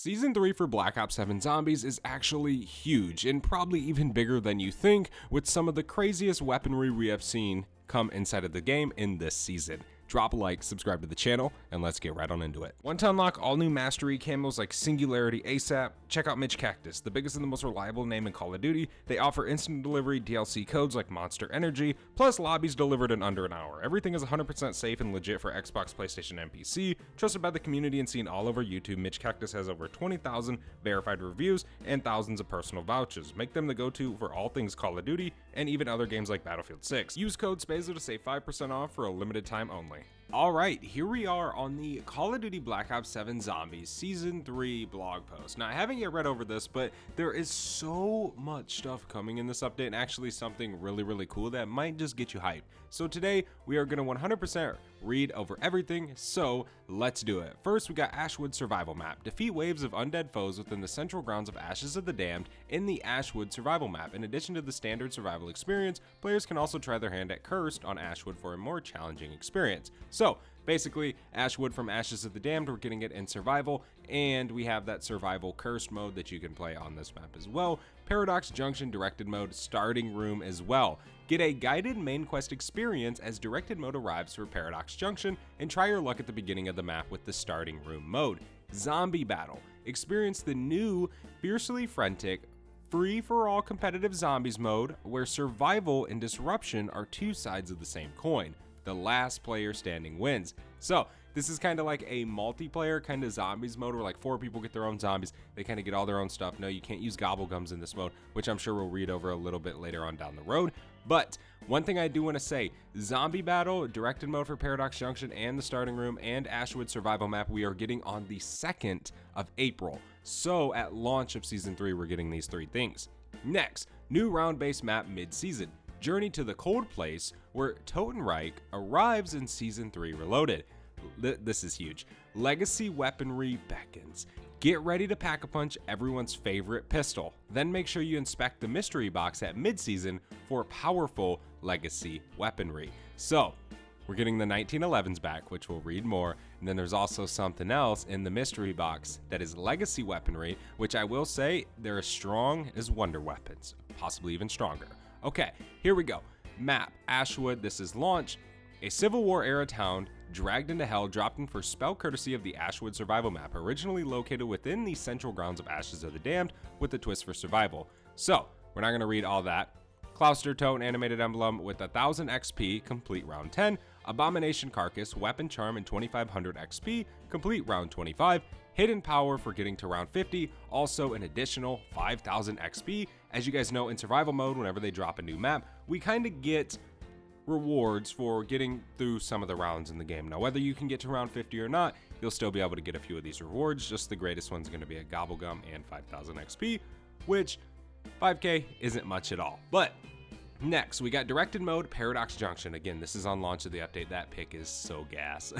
Season 3 for Black Ops 7 Zombies is actually huge, and probably even bigger than you think, with some of the craziest weaponry we have seen come inside of the game in this season. Drop a like, subscribe to the channel, and let's get right on into it. Want to unlock all new mastery camos like Singularity ASAP? Check out Mitch Cactus, the biggest and the most reliable name in Call of Duty. They offer instant delivery DLC codes like Monster Energy, plus lobbies delivered in under an hour. Everything is 100% safe and legit for Xbox, PlayStation, and PC. Trusted by the community and seen all over YouTube, Mitch Cactus has over 20,000 verified reviews and thousands of personal vouchers. Make them the go-to for all things Call of Duty and even other games like Battlefield 6. Use code SPAZO to save 5% off for a limited time only. Alright, here we are on the Call of Duty Black Ops 7 Zombies Season 3 blog post. Now, I haven't yet read over this, but there is so much stuff coming in this update, and actually something really cool that might just get you hyped. So today, we are going to 100% read over everything, so let's do it. First, we got Ashwood Survival Map. Defeat waves of undead foes within the central grounds of Ashes of the Damned in the Ashwood Survival Map. In addition to the standard survival experience, players can also try their hand at Cursed on Ashwood for a more challenging experience. So, basically, Ashwood from Ashes of the Damned, we're getting it in survival, and we have that survival cursed mode that you can play on this map as well. Paradox Junction directed mode, starting room as well. Get a guided main quest experience as directed mode arrives for Paradox Junction, and try your luck at the beginning of the map with the starting room mode. Zombie Battle. Experience the new, fiercely frantic, free-for-all competitive zombies mode, where survival and disruption are two sides of the same coin. The last player standing wins. So this is kind of like a multiplayer kind of zombies mode where like 4 people get their own zombies. They kind of get all their own stuff. No, you can't use gobblegums in this mode, which I'm sure we'll read over a little bit later on down the road. But one thing I do want to say, Zombie Battle, directed mode for Paradox Junction and the starting room, and Ashwood Survival Map, we are getting on the 2nd of April. So at launch of Season 3, we're getting these 3 things. Next, new round-based map mid-season. Journey to the Cold Place, where Totenreich arrives in Season 3 Reloaded. This is huge. Legacy weaponry beckons. Get ready to pack a punch everyone's favorite pistol. Then make sure you inspect the mystery box at mid-season for powerful legacy weaponry. So, we're getting the 1911s back, which we'll read more, and then there's also something else in the mystery box that is legacy weaponry, which I will say they're as strong as wonder weapons, possibly even stronger. Okay, here we go. Map, Ashwood, this is launch. A Civil War era town, dragged into hell, dropped in for spell courtesy of the Ashwood Survival Map, originally located within the central grounds of Ashes of the Damned, with a twist for survival. So, we're not going to read all that. Clouster Tote animated emblem with 1000 XP, complete round 10. Abomination Carcass, weapon charm and 2500 XP, complete round 25. Hidden power for getting to round 50, also an additional 5000 XP. As you guys know, in survival mode, whenever they drop a new map, we kind of get rewards for getting through some of the rounds in the game. Now, whether you can get to round 50 or not, you'll still be able to get a few of these rewards. Just the greatest one's going to be a Gobblegum and 5000 XP, which 5k isn't much at all. But next, we got directed mode, Paradox Junction. Again, this is on launch of the update. That pick is so gas.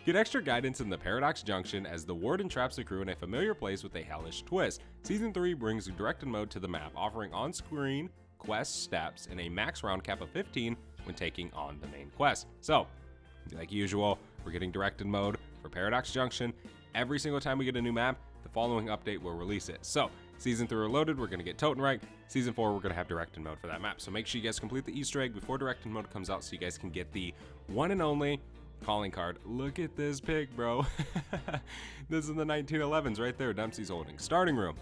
Get extra guidance in the Paradox Junction as the warden traps the crew in a familiar place with a hellish twist. Season 3 brings directed mode to the map, offering on-screen quest steps and a max round cap of 15 when taking on the main quest. So, like usual, we're getting directed mode for Paradox Junction. Every single time we get a new map, the following update will release it. So, Season 3 Reloaded, we're going to get Totenreich. Season 4, we're going to have directed mode for that map. So make sure you guys complete the Easter egg before directed mode comes out so you guys can get the one and only calling card. Look at this pick, bro. This is the 1911s right there. Dempsey's holding. Starting room.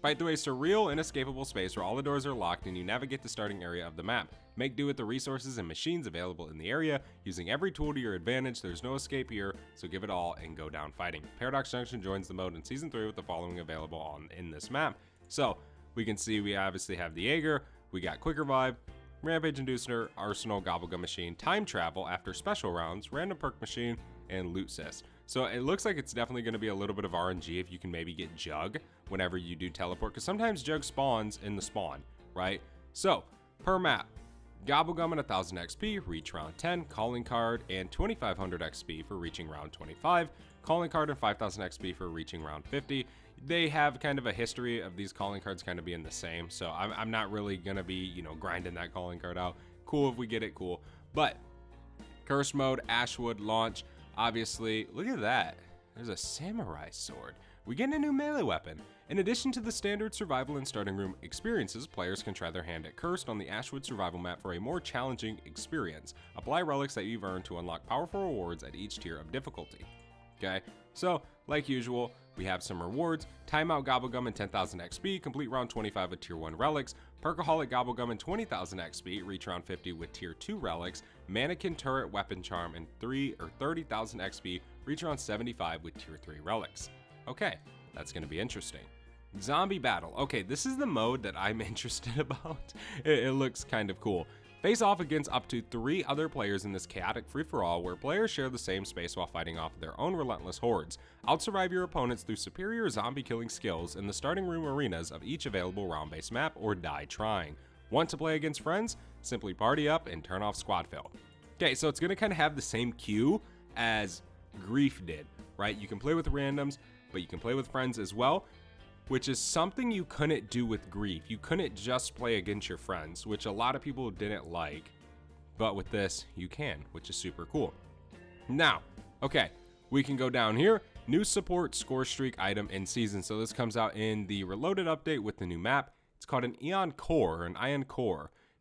Fight through a surreal, inescapable space where all the doors are locked and you navigate the starting area of the map. Make do with the resources and machines available in the area, using every tool to your advantage. There's no escape here, so give it all and go down fighting. Paradox Junction joins the mode in Season 3 with the following available in this map. So, we can see we obviously have the Jaeger, we got Quicker Vibe, Rampage Inducer, Arsenal, Gobblegum Machine, Time Travel after special rounds, Random Perk Machine, and Loot Cyst. So it looks like it's definitely going to be a little bit of RNG if you can maybe get Jug whenever you do teleport, because sometimes Jug spawns in the spawn, right? So, per map, Gobblegum and 1000 XP, reach round 10, Calling Card, and 2500 XP for reaching round 25, Calling Card and 5000 XP for reaching round 50. They have kind of a history of these calling cards kind of being the same, so I'm not really going to be, grinding that calling card out. Cool if we get it, cool. But, Curse Mode, Ashwood, launch. Obviously, look at that. There's a samurai sword. we get a new melee weapon. In addition to the standard survival and starting room experiences, players can try their hand at Cursed on the Ashwood survival map for a more challenging experience. Apply relics that you've earned to unlock powerful rewards at each tier of difficulty. Okay, so like usual, we have some rewards: Timeout Gobblegum and 10,000 XP, complete round 25 with tier 1 relics; Perkaholic Gobblegum and 20,000 XP, reach round 50 with tier 2 relics; Mannequin Turret Weapon Charm and 30,000 XP, reach round 75 with tier 3 relics. Okay, that's going to be interesting. Zombie Battle. Okay, this is the mode that I'm interested about. It looks kind of cool. Face off against up to 3 other players in this chaotic free-for-all where players share the same space while fighting off their own relentless hordes. Outsurvive your opponents through superior zombie killing skills in the starting room arenas of each available round-based map, or die trying. Want to play against friends? Simply party up and turn off squad fill. Okay, so it's going to kind of have the same queue as Grief did, right? You can play with randoms, but you can play with friends as well, which is something you couldn't do with Grief. You couldn't just play against your friends, which a lot of people didn't like, but with this you can, which is super cool. Now, okay, we can go down here. New support score streak item in season. So this comes out in the Reloaded update with the new map. It's called an Ion Core,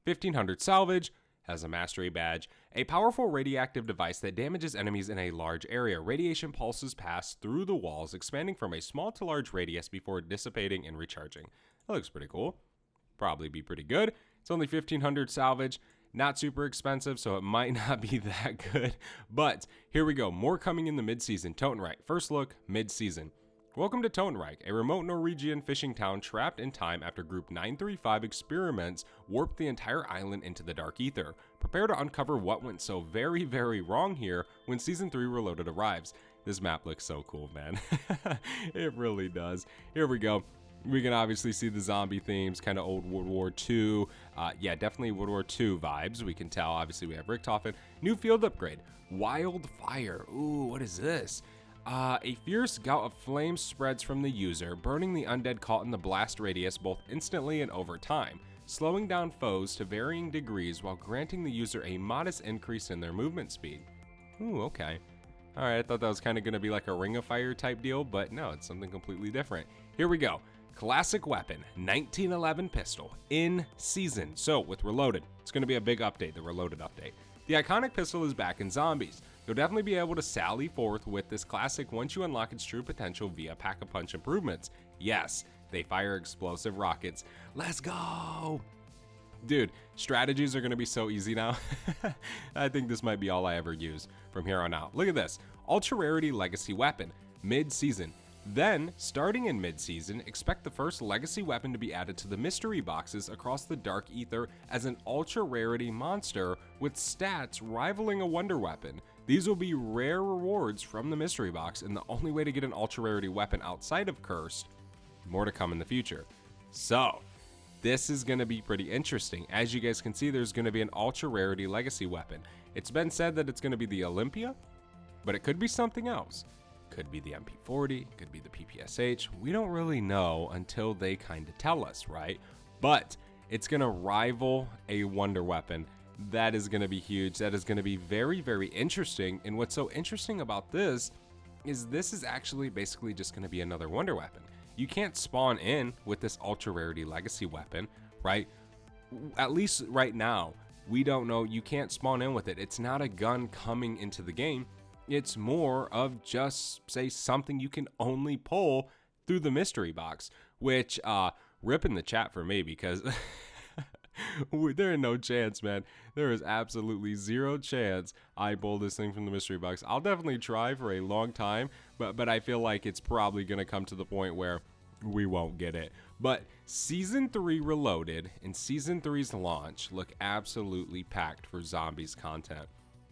1500 salvage, has a mastery badge, a powerful radioactive device that damages enemies in a large area. Radiation pulses pass through the walls, expanding from a small to large radius before dissipating and recharging. That looks pretty cool. Probably be pretty good. It's only 1500 salvage, not super expensive, so it might not be that good. But here we go, more coming in the mid-season. Totenreich, first look, mid-season. Welcome to Totenreich, a remote Norwegian fishing town trapped in time after Group 935 experiments warped the entire island into the dark ether. Prepare to uncover what went so very, very wrong here when Season 3 Reloaded arrives. This map looks so cool, man. It really does. Here we go. We can obviously see the zombie themes, kind of old World War II. Yeah, definitely World War II vibes. We can tell, obviously, we have Richtofen. New field upgrade, Wildfire. Ooh, what is this? A fierce gout of flame spreads from the user, burning the undead caught in the blast radius both instantly and over time, slowing down foes to varying degrees while granting the user a modest increase in their movement speed. Ooh, okay. Alright, I thought that was kind of going to be like a Ring of Fire type deal, but no, it's something completely different. Here we go. Classic weapon, 1911 pistol, in season. So, with Reloaded, it's going to be a big update, the Reloaded update. The iconic pistol is back in Zombies. You'll definitely be able to sally forth with this classic once you unlock its true potential via Pack-a-Punch improvements. Yes, they fire explosive rockets. Let's go! Dude, strategies are going to be so easy now. I think this might be all I ever use from here on out. Look at this. Ultra Rarity Legacy Weapon, mid-season. Then, starting in mid-season, expect the first legacy weapon to be added to the mystery boxes across the Dark Ether as an ultra rarity monster with stats rivaling a wonder weapon. These will be rare rewards from the mystery box, and the only way to get an ultra rarity weapon outside of Cursed. More to come in the future. So, this is going to be pretty interesting. As you guys can see, there's going to be an ultra rarity legacy weapon. It's been said that it's going to be the Olympia, but it could be something else. Could be the MP40, could be the PPSH. We don't really know until they kind of tell us, right? But it's going to rival a wonder weapon. That is going to be huge. That is going to be very, very interesting. And what's so interesting about this is actually basically just going to be another wonder weapon. You can't spawn in with this ultra rarity legacy weapon, right? At least right now, we don't know. You can't spawn in with it. It's not a gun coming into the game. It's more of just, say, something you can only pull through the mystery box, which, rip in the chat for me, because there is no chance, man. There is absolutely zero chance I pull this thing from the mystery box. I'll definitely try for a long time, but I feel like it's probably going to come to the point where we won't get it. But Season 3 Reloaded and Season 3's launch look absolutely packed for Zombies content.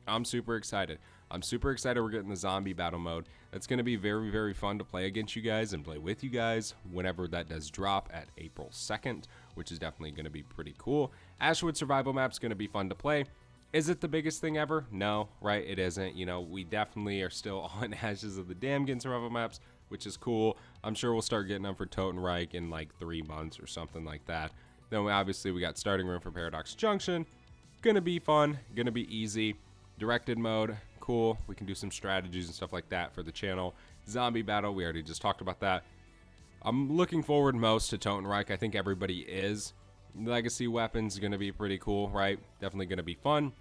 I'm super excited. I'm super excited we're getting the zombie battle mode. It's going to be very, very fun to play against you guys and play with you guys whenever that does drop at April 2nd, which is definitely going to be pretty cool. Ashwood survival map's going to be fun to play. Is it the biggest thing ever? No, right? It isn't. You know, we definitely are still on Ashes of the Damned survival maps, which is cool. I'm sure we'll start getting them for Totenreich in like 3 months or something like that. Then obviously we got starting room for Paradox Junction. Gonna be fun, gonna be easy. Directed mode, cool. We can do some strategies and stuff like that for the channel. Zombie battle, we already just talked about that. I'm looking forward most to Totenreich. I think everybody is. Legacy weapons going to be pretty cool, right? Definitely going to be fun.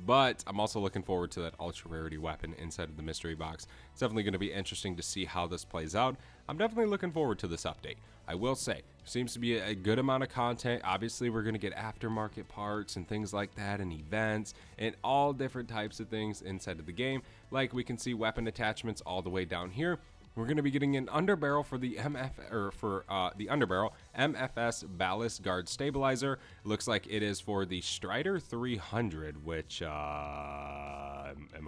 But I'm also looking forward to that ultra rarity weapon inside of the mystery box. It's definitely going to be interesting to see how this plays out. I'm definitely looking forward to this update. I will say, seems to be a good amount of content. Obviously, we're going to get aftermarket parts and things like that, and events, and all different types of things inside of the game. Like we can see weapon attachments all the way down here. We're going to be getting an underbarrel for the underbarrel MFS Ballast Guard Stabilizer. It looks like it is for the Strider 300, which am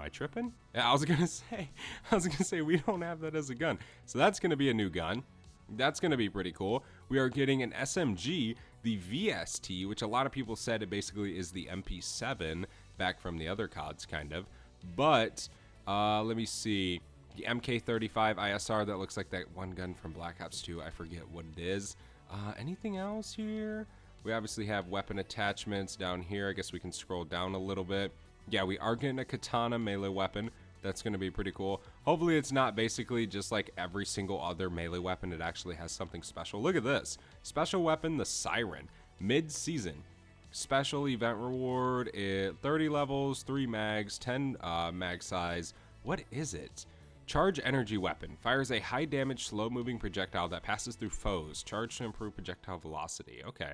I tripping? I was gonna say we don't have that as a gun, so that's going to be a new gun. That's going to be pretty cool. We are getting an SMG, the VST, which a lot of people said it basically is the MP7 back from the other CODs, kind of. But let me see. The MK35 ISR, that looks like that one gun from Black Ops 2. I forget what it is. Anything else here? We obviously have weapon attachments down here. I guess we can scroll down a little bit. Yeah, we are getting a katana melee weapon. That's going to be pretty cool. Hopefully it's not basically just like every single other melee weapon. It actually has something special. Look at this. Special weapon, the Siren. Mid-season. Special event reward, 30 levels, 3 mags, 10 mag size. What is it? Charge energy weapon. Fires a high damage, slow moving projectile that passes through foes. Charge to improve projectile velocity. Okay.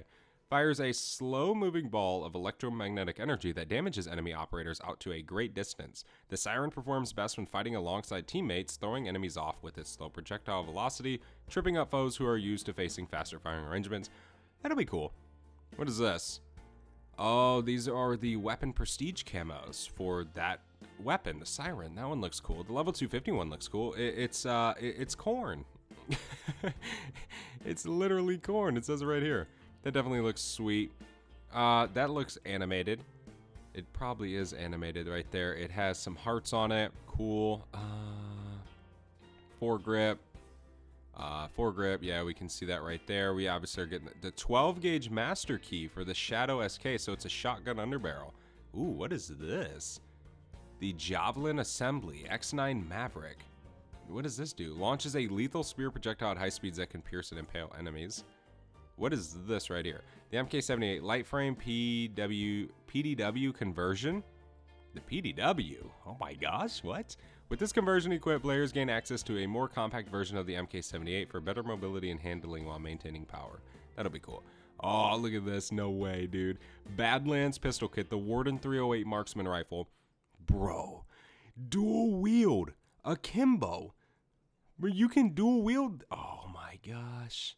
Fires a slow moving ball of electromagnetic energy that damages enemy operators out to a great distance. The Siren performs best when fighting alongside teammates, throwing enemies off with its slow projectile velocity, tripping up foes who are used to facing faster firing arrangements. That'll be cool. What is this? Oh, these are the weapon prestige camos for that weapon, the Siren. That one looks cool. The level 251 looks cool. It's corn. It's literally corn. It says it right here. That definitely looks sweet. That looks animated. It probably is animated right there. It has some hearts on it. Cool. Foregrip. Foregrip. Yeah, we can see that right there. We obviously are getting the 12 gauge master key for the Shadow SK. So it's a shotgun underbarrel. Ooh, what is this? The Javelin Assembly X9 Maverick. What does this do? Launches a lethal spear projectile at high speeds that can pierce and impale enemies. What is this right here? The MK78 light frame PDW conversion. The PDW? Oh my gosh, what? With this conversion equipped, players gain access to a more compact version of the MK78 for better mobility and handling while maintaining power. That'll be cool. Oh, look at this. No way, dude. Badlands pistol kit, the Warden 308 marksman rifle. Bro, dual wield, akimbo. You can dual wield. Oh my gosh.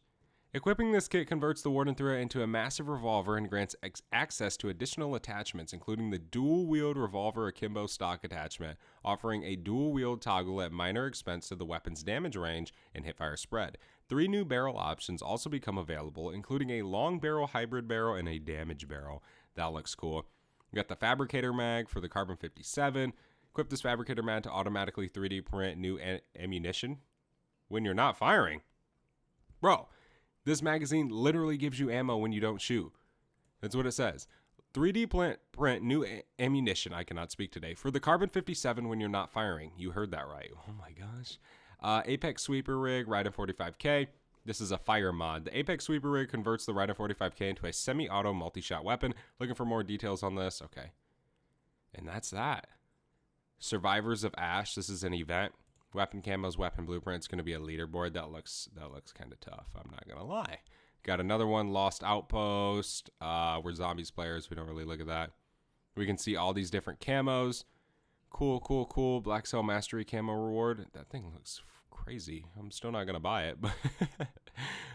Equipping this kit converts the Warden 308 into a massive revolver and grants access to additional attachments, including the dual wield revolver akimbo stock attachment, offering a dual wield toggle at minor expense to the weapon's damage range and hipfire spread. 3 new barrel options also become available, including a long barrel hybrid barrel and a damage barrel. That looks cool. We got the Fabricator mag for the Carbon 57. Equip this Fabricator mag to automatically 3D print new ammunition when you're not firing. Bro, this magazine literally gives you ammo when you don't shoot. That's what it says. 3D print new ammunition. I cannot speak today. For the Carbon 57 when you're not firing. You heard that right. Oh my gosh. Apex Sweeper Rig, Ride 45K. This is a fire mod. The Apex Sweeper Rig converts the Ride 45K into a semi-auto multi-shot weapon. Looking for more details on this? Okay. And that's that. Survivors of Ash. This is an event. Weapon camos, weapon blueprints. Going to be a leaderboard. That looks kind of tough. I'm not going to lie. Got another one, Lost Outpost. We're zombies players. We don't really look at that. We can see all these different camos. Cool, cool, cool. Black Cell Mastery camo reward. That thing looks crazy. I'm still not gonna buy it, but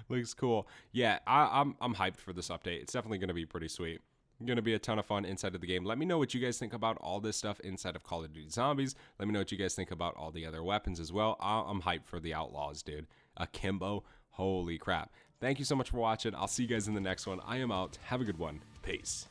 looks cool. Yeah, I'm hyped for this update. It's definitely gonna be pretty sweet. Gonna be a ton of fun inside of the game. Let me know what you guys think about all this stuff inside of Call of Duty Zombies. Let me know what you guys think about all the other weapons as well. I'm hyped for the Outlaws, dude. Akimbo, holy crap. Thank you so much for watching. I'll see you guys in the next one. I am out. Have a good one. Peace.